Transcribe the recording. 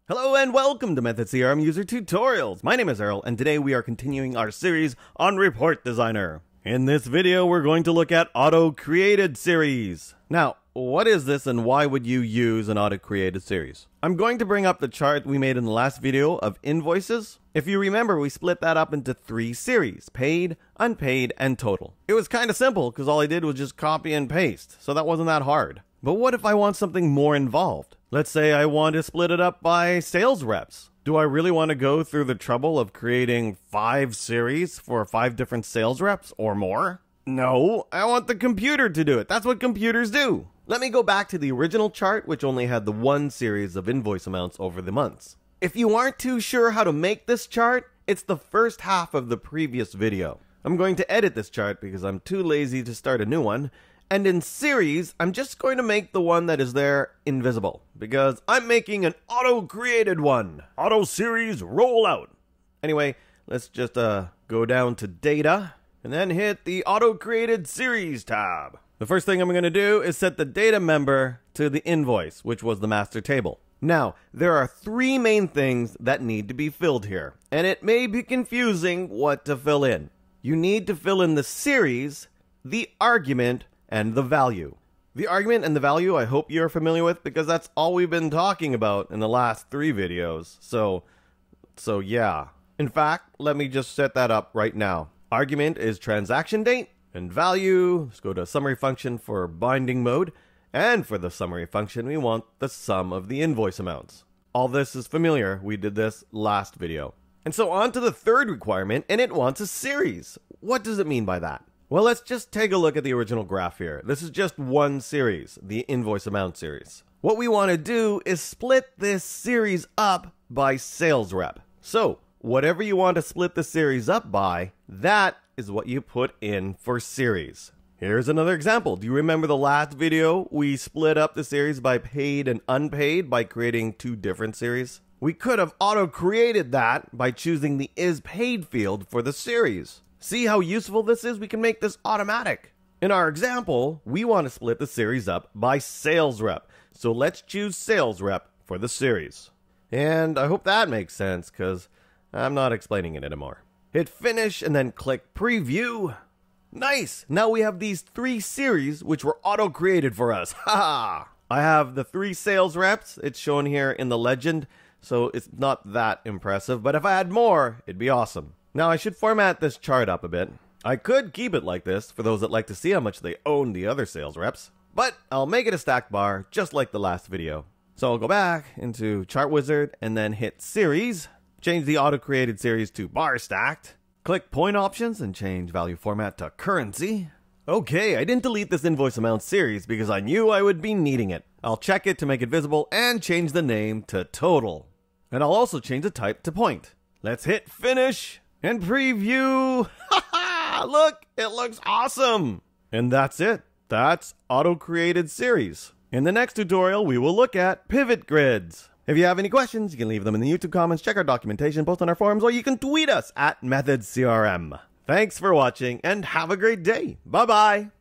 Hello and welcome to Method CRM User Tutorials. My name is Earl and today we are continuing our series on Report Designer. In this video we're going to look at auto-created series. Now, what is this and why would you use an auto-created series? I'm going to bring up the chart we made in the last video of invoices. If you remember, we split that up into 3 series: paid, unpaid, and total. It was kind of simple because all I did was just copy and paste, so that wasn't that hard. But what if I want something more involved? Let's say I want to split it up by sales reps. Do I really want to go through the trouble of creating 5 series for 5 different sales reps or more? No, I want the computer to do it. That's what computers do. Let me go back to the original chart, which only had the 1 series of invoice amounts over the months. If you aren't too sure how to make this chart, it's the first half of the previous video. I'm going to edit this chart because I'm too lazy to start a new one. And in series, I'm just going to make the one that is there invisible because I'm making an auto-created one. Auto series rollout. Anyway, let's just go down to data and then hit the auto-created series tab. The first thing I'm going to do is set the data member to the invoice, which was the master table. Now, there are 3 main things that need to be filled here, and it may be confusing what to fill in. You need to fill in the series, the argument, and the value. The argument and the value I hope you're familiar with because that's all we've been talking about in the last 3 videos. So yeah. In fact, let me just set that up right now. Argument is transaction date, and value, let's go to summary function for binding mode, and for the summary function we want the sum of the invoice amounts. All this is familiar, we did this last video. And so on to the 3rd requirement, and it wants a series. What does it mean by that? Well, let's just take a look at the original graph here. This is just 1 series, the invoice amount series. What we want to do is split this series up by sales rep. So, whatever you want to split the series up by, that is what you put in for series. Here's another example. Do you remember the last video? We split up the series by paid and unpaid by creating 2 different series. We could have auto-created that by choosing the is paid field for the series. See how useful this is? We can make this automatic. In our example, we want to split the series up by sales rep. So let's choose sales rep for the series. And I hope that makes sense because I'm not explaining it anymore. Hit finish and then click preview. Nice! Now we have these 3 series which were auto-created for us. Ha! I have the 3 sales reps. It's shown here in the legend, so it's not that impressive. But if I had more, it'd be awesome. Now, I should format this chart up a bit. I could keep it like this for those that like to see how much they own the other sales reps, but I'll make it a stack bar just like the last video. So I'll go back into Chart Wizard and then hit Series, change the auto-created series to bar stacked, click Point Options and change value format to Currency. Okay, I didn't delete this invoice amount series because I knew I would be needing it. I'll check it to make it visible and change the name to Total. And I'll also change the type to Point. Let's hit Finish. And preview. Look, it looks awesome. And that's it. That's auto-created series. In the next tutorial, we will look at pivot grids. If you have any questions, you can leave them in the YouTube comments, check our documentation, post on our forums, or you can tweet us at Method CRM. Thanks for watching and have a great day. Bye-bye.